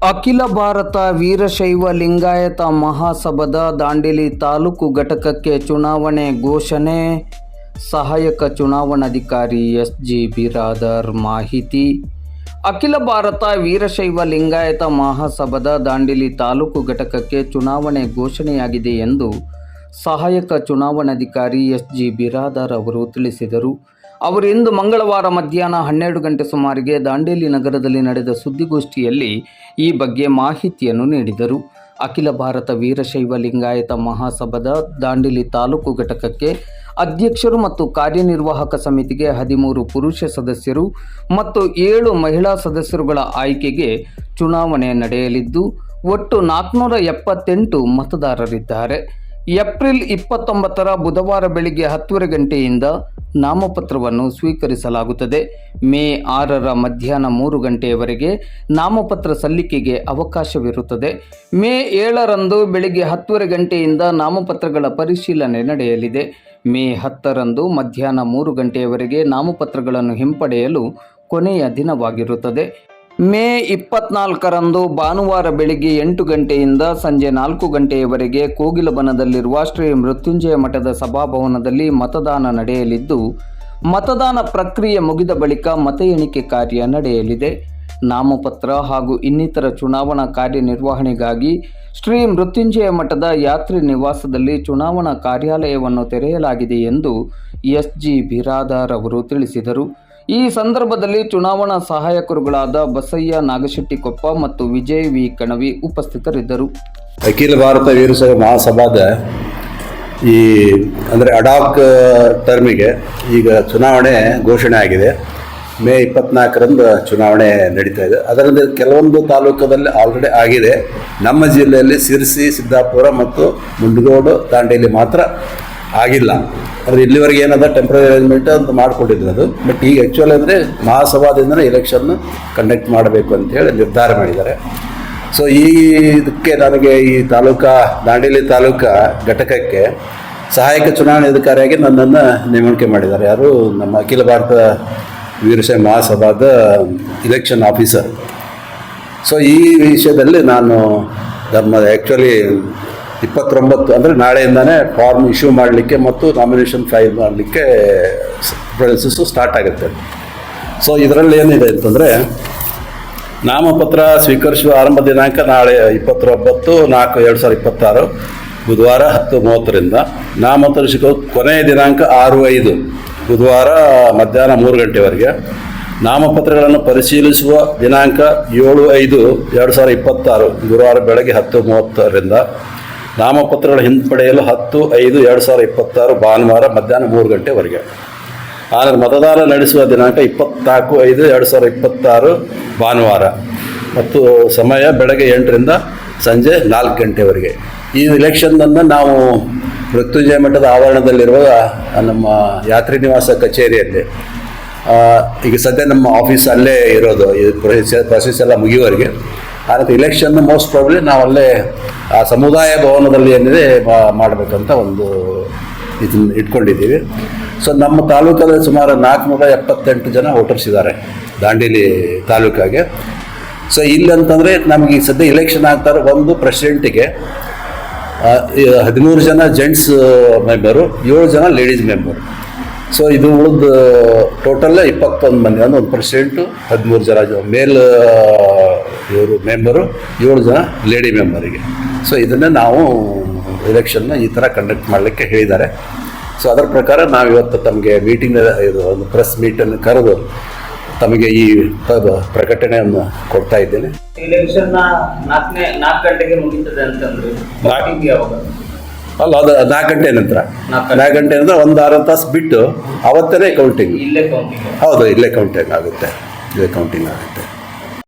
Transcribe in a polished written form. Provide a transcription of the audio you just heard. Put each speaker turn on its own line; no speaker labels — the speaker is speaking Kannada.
ಅಖಿಲ ಭಾರತ ವೀರಶೈವ ಲಿಂಗಾಯತ ಮಹಾಸಭಾದ ದಾಂಡೇಲಿ ತಾಲೂಕು ಘಟಕಕ್ಕೆ ಚುನಾವಣೆ ಘೋಷಣೆ. ಸಹಾಯಕ ಚುನಾವಣಾಧಿಕಾರಿ ಎಸ್.ಜಿ. ಬಿರಾದರ್ ಮಾಹಿತಿ. ಅಖಿಲ ಭಾರತ ವೀರಶೈವ ಲಿಂಗಾಯತ ಮಹಾಸಭಾದ ದಾಂಡೇಲಿ ತಾಲೂಕು ಘಟಕಕ್ಕೆ ಚುನಾವಣೆ ಘೋಷಣೆಯಾಗಿದೆ ಎಂದು ಸಹಾಯಕ ಚುನಾವಣಾಧಿಕಾರಿ ಎಸ್.ಜಿ. ಬಿರಾದರ್ ಅವರು ತಿಳಿಸಿದರು. ಅವರು ಇಂದು ಮಂಗಳವಾರ ಮಧ್ಯಾಹ್ನ 12 ಗಂಟೆ ಸುಮಾರಿಗೆ ದಾಂಡೇಲಿ ನಗರದಲ್ಲಿ ನಡೆದ ಸುದ್ದಿಗೋಷ್ಠಿಯಲ್ಲಿ ಈ ಬಗ್ಗೆ ಮಾಹಿತಿಯನ್ನು ನೀಡಿದರು. ಅಖಿಲ ಭಾರತ ವೀರಶೈವ ಲಿಂಗಾಯತ ಮಹಾಸಭಾದ ದಾಂಡೇಲಿ ತಾಲೂಕು ಘಟಕಕ್ಕೆ ಅಧ್ಯಕ್ಷರು ಮತ್ತು ಕಾರ್ಯನಿರ್ವಾಹಕ ಸಮಿತಿಗೆ 13 ಪುರುಷ ಸದಸ್ಯರು ಮತ್ತು 7 ಮಹಿಳಾ ಸದಸ್ಯರುಗಳ ಆಯ್ಕೆಗೆ ಚುನಾವಣೆ ನಡೆಯಲಿದ್ದು ಒಟ್ಟು 478 ಮತದಾರರಿದ್ದಾರೆ. ಏಪ್ರಿಲ್ 29ರ ಬುಧವಾರ ಬೆಳಿಗ್ಗೆ 10 ಗಂಟೆಯಿಂದ ನಾಮಪತ್ರವನ್ನು ಸ್ವೀಕರಿಸಲಾಗುತ್ತದೆ. ಮೇ 6ರ ಮಧ್ಯಾಹ್ನ 3 ಗಂಟೆಯವರೆಗೆ ನಾಮಪತ್ರ ಸಲ್ಲಿಕೆಗೆ ಅವಕಾಶವಿರುತ್ತದೆ. ಮೇ 7ರಂದು ಬೆಳಿಗ್ಗೆ 10 ಗಂಟೆಯಿಂದ ನಾಮಪತ್ರಗಳ ಪರಿಶೀಲನೆ ನಡೆಯಲಿದೆ. ಮೇ 10ರಂದು ಮಧ್ಯಾಹ್ನ 3 ಗಂಟೆಯವರೆಗೆ ನಾಮಪತ್ರಗಳನ್ನು ಹಿಂಪಡೆಯಲು ಕೊನೆಯ ದಿನವಾಗಿರುತ್ತದೆ. ಮೇ 24ರಂದು ಭಾನುವಾರ ಬೆಳಿಗ್ಗೆ 8 ಗಂಟೆಯಿಂದ ಸಂಜೆ 4 ಗಂಟೆಯವರೆಗೆ ಕೋಗಿಲಬನದಲ್ಲಿರುವ ಶ್ರೀ ಮೃತ್ಯುಂಜಯ ಮಠದ ಸಭಾಭವನದಲ್ಲಿ ಮತದಾನ ನಡೆಯಲಿದ್ದು, ಮತದಾನ ಪ್ರಕ್ರಿಯೆ ಮುಗಿದ ಬಳಿಕ ಮತ ಎಣಿಕೆ ಕಾರ್ಯ ನಡೆಯಲಿದೆ. ನಾಮಪತ್ರ ಹಾಗೂ ಇನ್ನಿತರ ಚುನಾವಣಾ ಕಾರ್ಯನಿರ್ವಹಣೆಗಾಗಿ ಶ್ರೀ ಮೃತ್ಯುಂಜಯ ಮಠದ ಯಾತ್ರಿ ನಿವಾಸದಲ್ಲಿ ಚುನಾವಣಾ ಕಾರ್ಯಾಲಯವನ್ನು ತೆರೆಯಲಾಗಿದೆ ಎಂದು ಎಸ್.ಜಿ. ಬಿರಾದರ್ ಅವರು ತಿಳಿಸಿದರು. ಈ ಸಂದರ್ಭದಲ್ಲಿ ಚುನಾವಣಾ ಸಹಾಯಕರುಗಳಾದ ಬಸಯ್ಯ ನಾಗಶೆಟ್ಟಿಕೊಪ್ಪ ಮತ್ತು ವಿಜಯ್ ವಿ ಕಣವಿ ಉಪಸ್ಥಿತರಿದ್ದರು.
ಅಖಿಲ ಭಾರತ ವೀರಶೈವ ಮಹಾಸಭಾದ ಈ ಅಂದರೆ ಅಡಾಕ್ ಟರ್ಮಿಗೆ ಈಗ ಚುನಾವಣೆ ಘೋಷಣೆ ಆಗಿದೆ. ಮೇ 24ರಂದು ಚುನಾವಣೆ ನಡೀತಾ ಇದೆ. ಅದರಲ್ಲಿ ಕೆಲವೊಂದು ತಾಲೂಕದಲ್ಲಿ ಆಲ್ರೆಡಿ ಆಗಿದೆ. ನಮ್ಮ ಜಿಲ್ಲೆಯಲ್ಲಿ ಸಿರ್ಸಿ, ಸಿದ್ದಾಪುರ ಮತ್ತು ಮುಂಡಗೋಡು, ದಾಂಡೇಲಿ ಮಾತ್ರ ಆಗಿಲ್ಲ. ಅದು ಇಲ್ಲಿವರೆಗೆ ಏನದ ಟೆಂಪ್ರರಿ ಅರೇಂಜ್ಮೆಂಟ್ ಅಂತ ಮಾಡಿಕೊಂಡಿದ್ರು ಅದು. ಬಟ್ ಈಗ ಆ್ಯಕ್ಚುಲಿ ಅಂದರೆ ಮಹಾಸಭಾದಿಂದನೇ ಎಲೆಕ್ಷನ್ ಕಂಡಕ್ಟ್ ಮಾಡಬೇಕು ಅಂತೇಳಿ ನಿರ್ಧಾರ ಮಾಡಿದ್ದಾರೆ. ಸೊ ಇದಕ್ಕೆ ನನಗೆ ಈ ದಾಂಡೇಲಿ ತಾಲೂಕಾ ಘಟಕಕ್ಕೆ ಸಹಾಯಕ ಚುನಾವಣಾಧಿಕಾರಿಯಾಗಿ ನನ್ನನ್ನು ನೇಮಣಿಕೆ ಮಾಡಿದ್ದಾರೆ. ಯಾರು ನಮ್ಮ ಅಖಿಲ ಭಾರತ ವೀರಶೈವ ಮಹಾಸಭಾದ ಇಲೆಕ್ಷನ್ ಆಫೀಸರ್. ಸೊ ಈ ವಿಷಯದಲ್ಲಿ ನಾನು ಆ್ಯಕ್ಚುಲಿ 29 ಅಂದರೆ ನಾಳೆಯಿಂದನೇ ಫಾರ್ಮ್ ಇಶ್ಯೂ ಮಾಡಲಿಕ್ಕೆ ಮತ್ತು ನಾಮಿನೇಷನ್ ಫೈಲ್ ಮಾಡಲಿಕ್ಕೆ ಪ್ರೊಸೆಸ್ಸು ಸ್ಟಾರ್ಟ್ ಆಗುತ್ತೆ. ಸೊ ಇದರಲ್ಲಿ ಏನಿದೆ ಅಂತಂದರೆ, ನಾಮಪತ್ರ ಸ್ವೀಕರಿಸುವ ಆರಂಭ ದಿನಾಂಕ ನಾಳೆ 29/4/2026 ಬುಧವಾರ 10:30ರಿಂದ. ನಾಮಪತ್ರ ಕೊನೆಯ ದಿನಾಂಕ 6/5 ಬುಧವಾರ ಮಧ್ಯಾಹ್ನ 3 ಗಂಟೆವರೆಗೆ. ನಾಮಪತ್ರಗಳನ್ನು ಪರಿಶೀಲಿಸುವ ದಿನಾಂಕ 7/5/2026 ಗುರುವಾರ ಬೆಳಗ್ಗೆ 10:30ರಿಂದ. ನಾಮಪತ್ರಗಳ ಹಿಂಪಡೆಯಲು 10/5/2026 ಭಾನುವಾರ ಮಧ್ಯಾಹ್ನ 3 ಗಂಟೆವರೆಗೆ. ಆದರೆ ಮತದಾನ ನಡೆಸುವ ದಿನಾಂಕ 24/5/2026 ಭಾನುವಾರ ಮತ್ತು ಸಮಯ ಬೆಳಗ್ಗೆ 8ರಿಂದ ಸಂಜೆ 4 ಗಂಟೆವರೆಗೆ. ಈ ಇಲೆಕ್ಷನ್ನನ್ನು ನಾವು ಮೃತ್ಯುಂಜಯ ಮಠದ ಆವರಣದಲ್ಲಿರುವ ನಮ್ಮ ಯಾತ್ರಿ ನಿವಾಸ ಕಚೇರಿಯಲ್ಲಿ ಈಗ ಸದ್ಯ ನಮ್ಮ ಆಫೀಸ್ ಅಲ್ಲೇ ಇರೋದು. ಈ ಪ್ರೊಸೆಸ್ ಎಲ್ಲ ಮುಗಿಯುವವರೆಗೆ. ಆದರೆ ಇಲೆಕ್ಷನ್ ಮೋಸ್ಟ್ ಪ್ರಾಬಬ್ಲಿ ನಾವಲ್ಲೇ ಆ ಸಮುದಾಯ ಭವನದಲ್ಲಿ ಏನಿದೆ ಮಾಡಬೇಕಂತ ಒಂದು ಇದನ್ನು ಇಟ್ಕೊಂಡಿದ್ದೀವಿ. ಸೊ ನಮ್ಮ ತಾಲೂಕಲ್ಲಿ ಸುಮಾರು 478 ಜನ ವೋಟರ್ಸ್ ಇದ್ದಾರೆ ದಾಂಡೇಲಿ ತಾಲೂಕಾಗೆ. ಸೊ ಇಲ್ಲಿ ಅಂತಂದರೆ ನಮಗೆ ಈ ಸದ್ಯ ಇಲೆಕ್ಷನ್ ಆಗ್ತಾರೆ. ಒಂದು ಪ್ರೆಸಿಡೆಂಟಿಗೆ 13 ಜನ ಜೆಂಟ್ಸ್ ಮೆಂಬರು, 7 ಜನ ಲೇಡೀಸ್ ಮೆಂಬರು. ಸೊ ಇದು ಉಳಿದು ಟೋಟಲ್ 21 ಮಂದಿ. ಅಂದರೆ ಒಂದು ಪ್ರೆಸಿಡೆಂಟು, 13 ಜನ ಮೇಲ್ ಇವರು ಮೆಂಬರು, 7 ಜನ ಲೇಡಿ ಮೆಂಬರಿಗೆ. ಸೊ ಇದನ್ನೇ ನಾವು ಎಲೆಕ್ಷನ್ನ ಈ ಥರ ಕಂಡಕ್ಟ್ ಮಾಡಲಿಕ್ಕೆ ಹೇಳಿದ್ದಾರೆ. ಸೊ ಅದರ ಪ್ರಕಾರ ನಾವು ಇವತ್ತು ತಮಗೆ ಮೀಟಿಂಗ್, ಇದು ಒಂದು ಪ್ರೆಸ್ ಮೀಟನ್ನು ಕರೆದು ತಮಗೆ ಈ ಪ್ರಕಟಣೆಯನ್ನು ಕೊಡ್ತಾ ಇದ್ದೇನೆ.
ಎಲೆಕ್ಷನ್ 4 ಗಂಟೆಗೆ ಮುಗಿತದೆ ಅಂತಂದ್ರೆ
ಅಲ್ಲ, ಅದು 4 ಗಂಟೆ ನಂತರ 4 ಗಂಟೆ ನಂತರ ಒಂದು 6 ತಾಸು ಬಿಟ್ಟು ಅವತ್ತೇ ಕೌಂಟಿಂಗ್. ಹೌದು, ಇಲ್ಲೇ ಕೌಂಟಿಂಗ್ ಆಗುತ್ತೆ.